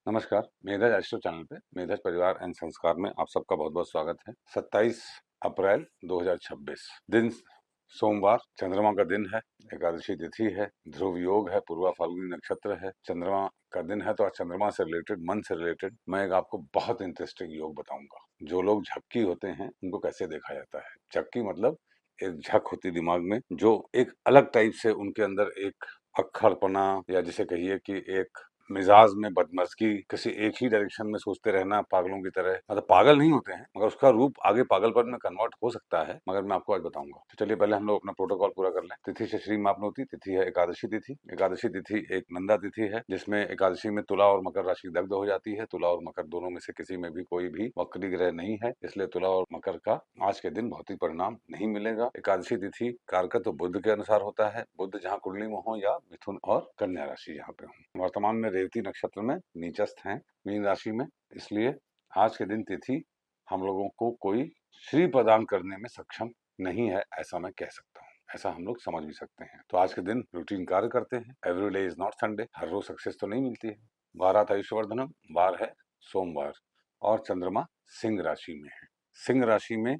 नमस्कार, मेधज astro channel पे मेधज परिवार एंड संस्कार में आप सबका बहुत-बहुत स्वागत है। 27 अप्रैल 2026 दिन सोमवार, चंद्रमा का दिन है, एकादशी तिथि है, ध्रुव योग है, पूर्वा फाल्गुनी नक्षत्र है, चंद्रमा का दिन है। तो आज चंद्रमा से रिलेटेड, मन से रिलेटेड मैं एक आपको बहुत इंटरेस्टिंग योग बताऊंगा। जो लोग झक्की होते हैं उनको कैसे देखा जाता है। झक्की मतलब एक झक होती दिमाग में, जो एक अलग टाइप से उनके अंदर एक अक्खड़पना या जिसे कहिए कि एक मिजाज में बदमज़गी, किसी एक ही डायरेक्शन में सोचते रहना पागलों की तरह। मतलब पागल नहीं होते हैं, मगर उसका रूप आगे पागलपन में कन्वर्ट हो सकता है, मगर मैं आपको आज बताऊंगा। तो चलिए पहले हम लोग अपना प्रोटोकॉल पूरा कर लें। तिथि से श्री मापनोति, तिथि है एकादशी तिथि। एकादशी तिथि एक नंदा तिथि है, जिसमें एकादशी में तुला और मकर राशि दग्ध हो जाती है। तुला और मकर दोनों में से किसी में भी कोई भी वक्री ग्रह नहीं है, इसलिए तुला और मकर का आज के दिन भौतिक परिणाम नहीं मिलेगा। एकादशी तिथि कारकत्व बुध के अनुसार होता है। बुध जहाँ कुंडली में हो या मिथुन और कन्या राशि जहाँ पे हो। वर्तमान में रेवती नक्षत्र में नीचस्थ हैं मीन राशि में, इसलिए आज के दिन तिथि हम लोगों को कोई श्री प्रदान करने में सक्षम नहीं है, ऐसा मैं कह सकता हूँ। ऐसा हम लोग समझ भी सकते हैं। तो आज के दिन रूटीन कार्य करते हैं। Every day is not Sunday, हर रोज सक्सेस तो नहीं मिलती है। वारात आयुष्यवर्धनम, वार है सोमवार और चंद्रमा सिंह राशि में है। सिंह राशि में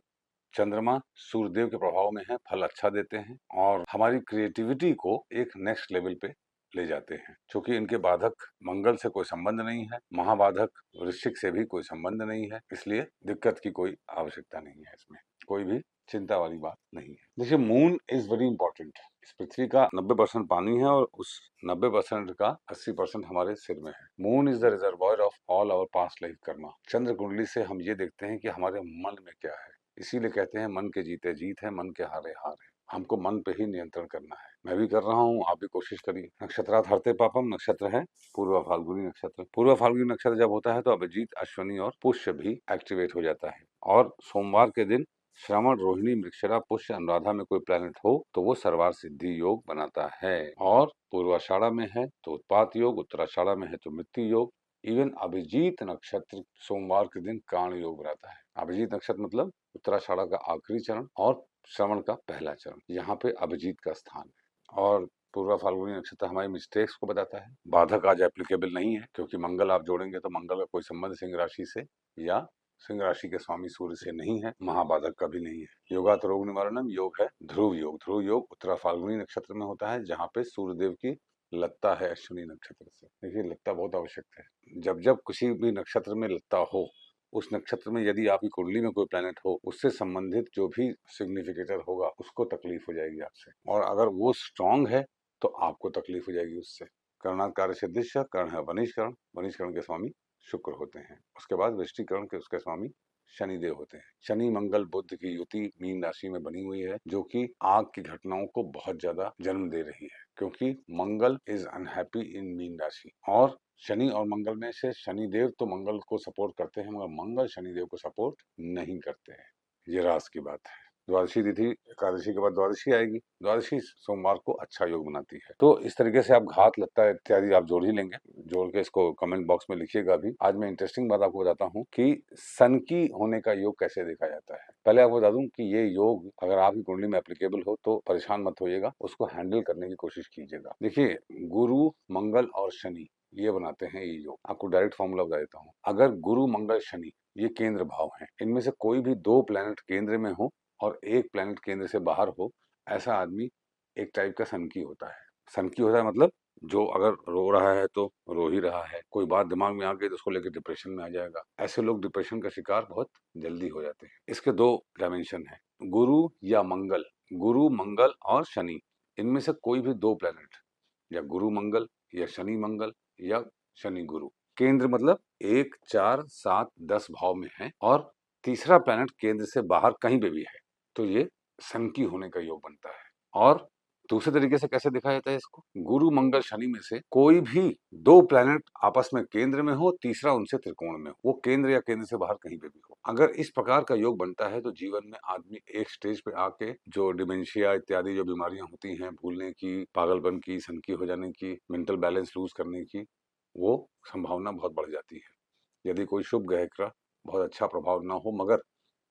चंद्रमा सूर्यदेव के प्रभाव में है, फल अच्छा देते हैं और हमारी क्रिएटिविटी को एक नेक्स्ट लेवल पे ले जाते हैं। क्योंकि इनके बाधक मंगल से कोई संबंध नहीं है, महाबाधक वृश्चिक से भी कोई संबंध नहीं है, इसलिए दिक्कत की कोई आवश्यकता नहीं है। इसमें कोई भी चिंता वाली बात नहीं है। देखिए, मून इज वेरी इंपॉर्टेंट। इस पृथ्वी का 90% पानी है और उस 90% का 80% हमारे सिर में है। Moon is the reservoir of all our past life karma. चंद्र कुंडली से हम ये देखते हैं कि हमारे मन में क्या है। इसीलिए कहते हैं मन के जीते जीत है, मन के हारे हार है। हमको मन पे ही नियंत्रण करना है। मैं भी कर रहा हूँ, आप भी कोशिश करिए। नक्षत्रात् हरते पापम नक्षत्र है पूर्व फाल्गुनी नक्षत्र। पूर्व फाल्गुनी नक्षत्र जब होता है तो अभिजीत, अश्विनी और पुष्य भी एक्टिवेट हो जाता है। और सोमवार के दिन श्रवण, रोहिणी, मृगशिरा, पुष्य, अनुराधा में कोई प्लैनेट हो तो वो सर्वार सिद्धि योग बनाता है। और पूर्वाषाढ़ा में है तो उत्पात योग, उत्तराषाढ़ा में है तो मृत्यु योग। इवन अभिजीत नक्षत्र सोमवार के दिन काण योग बनाता है। अभिजीत नक्षत्र मतलब उत्तराषाढ़ा का आखिरी चरण और श्रवण का पहला चरण, यहाँ पे अभिजीत का स्थान है। और पूर्व फाल्गुनी नक्षत्र हमारी मिस्टेक्स को बताता है। बाधक आज एप्लीकेबल नहीं है, क्योंकि मंगल आप जोड़ेंगे तो मंगल का कोई संबंध सिंह राशि से या सिंह राशि के स्वामी सूर्य से नहीं है, महाबाधक का भी नहीं है। योगात रोग निवारणम योग है ध्रुव योग। ध्रुव योग उत्तरा फाल्गुनी नक्षत्र में होता है, जहाँ पे सूर्यदेव की लत्ता है अश्विनी नक्षत्र से। देखिए, लत्ता बहुत आवश्यक है। जब जब किसी भी नक्षत्र में लत्ता हो, उस नक्षत्र में यदि आपकी कुंडली में कोई प्लैनेट हो, उससे संबंधित जो भी सिग्निफिकेटर होगा उसको तकलीफ हो जाएगी आपसे। और अगर वो स्ट्रांग है तो आपको तकलीफ हो जाएगी उससे। करणात् कार्य सिद्धिश्च, कर्ण है वनीशकरण, वनीशकरण के स्वामी शुक्र होते हैं। उसके बाद वृष्टिकरण के उसके स्वामी शनिदेव होते हैं। शनि मंगल बुध की युति मीन राशि में बनी हुई है, जो कि आग की घटनाओं को बहुत ज्यादा जन्म दे रही है, क्योंकि मंगल इज अनहैप्पी इन मीन राशि। और शनि और मंगल में से शनिदेव तो मंगल को सपोर्ट करते हैं, मगर मंगल शनिदेव को सपोर्ट नहीं करते हैं। ये राज की बात है। द्वादशी तिथि, एकादशी के बाद द्वादशी आएगी। द्वादशी सोमवार को अच्छा योग बनाती है। तो इस तरीके से आप घात, लत्ता इत्यादि आप जोड़ ही लेंगे। जोड़ के इसको कमेंट बॉक्स में लिखिएगा भी। आज मैं इंटरेस्टिंग बात आपको बताता हूँ कि सन की होने का योग कैसे देखा जाता है। पहले आपको बता दूं कि ये योग अगर आपकी कुंडली में एप्लीकेबल हो तो परेशान मत होइएगा, उसको हैंडल करने की कोशिश कीजिएगा। देखिए, गुरु, मंगल और शनि ये बनाते हैं ये योग। आपको डायरेक्ट फॉर्मूला बता देता हूँ। अगर गुरु, मंगल, शनि ये केंद्र भाव हैं, इनमें से कोई भी दो प्लैनेट केंद्र में हो और एक प्लैनेट केंद्र से बाहर हो, ऐसा आदमी एक टाइप का सनकी होता है। सनकी होता है मतलब जो अगर रो रहा है तो रो ही रहा है, कोई बात दिमाग में आ गई तो उसको लेकर डिप्रेशन में आ जाएगा। ऐसे लोग डिप्रेशन का शिकार बहुत जल्दी हो जाते हैं। इसके दो डायमेंशन है, गुरु या मंगल। गुरु, मंगल और शनि, इनमें से कोई भी दो प्लैनेट, या गुरु मंगल या शनि मंगल या शनि गुरु, केंद्र मतलब 1, 4, 7, 10 भाव में है और तीसरा प्लैनेट केंद्र से बाहर कहीं पे भी है, तो ये सनकी होने का योग बनता है। और दूसरे तरीके से कैसे दिखाया जाता है इसको, गुरु मंगल शनि में से कोई भी दो प्लैनेट आपस में केंद्र में हो, तीसरा उनसे त्रिकोण में हो, वो केंद्र या केंद्र से बाहर कहीं पे भी हो। अगर इस प्रकार का योग बनता है तो जीवन में आदमी एक स्टेज पे आके जो डिमेंशिया इत्यादि जो बीमारियां होती हैं, भूलने की, पागलपन की, सनकी हो जाने की, मेंटल बैलेंस लूज करने की, वो संभावना बहुत बढ़ जाती है। यदि कोई शुभ ग्रह का बहुत अच्छा प्रभाव ना हो, मगर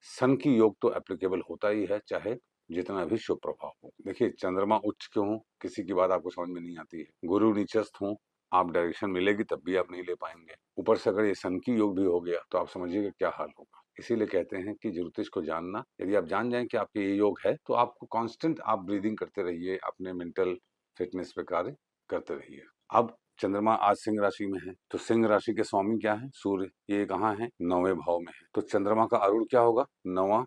सन की योग तो एप्लीकेबल होता ही है, चाहे जितना भी शुभ प्रभाव हो। देखिए, चंद्रमा उच्च क्यों हो, किसी की बात आपको समझ में नहीं आती है। गुरु नीचस्थ हो, आप डायरेक्शन मिलेगी तब भी आप नहीं ले पाएंगे। ऊपर से अगर ये सन की योग भी हो गया तो आप समझिएगा क्या हाल होगा। इसीलिए कहते हैं कि ज्योतिष को जानना, यदि आप जान जाएं कि आपके ये योग है तो आपको कांस्टेंट आप ब्रीदिंग करते रहिए, अपने मेंटल फिटनेस पे कार्य करते रहिए। अब चंद्रमा आज सिंह राशि में है, तो सिंह राशि के स्वामी क्या है? सूर्य। ये कहाँ है? 9वें भाव में है। तो चंद्रमा का आरूढ़ क्या होगा? 9वां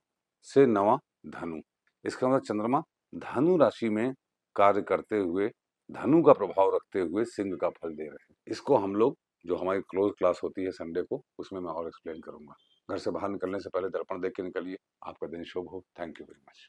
से 9वां धनु। इसका मतलब चंद्रमा धनु राशि में कार्य करते हुए, धनु का प्रभाव रखते हुए सिंह का फल दे रहे हैं। इसको हम लोग, जो हमारी क्लोज क्लास होती है संडे को, उसमें मैं और एक्सप्लेन करूंगा। घर से बाहर निकलने से पहले दर्पण देख के निकलिए। आपका दिन शुभ हो। Thank you very much.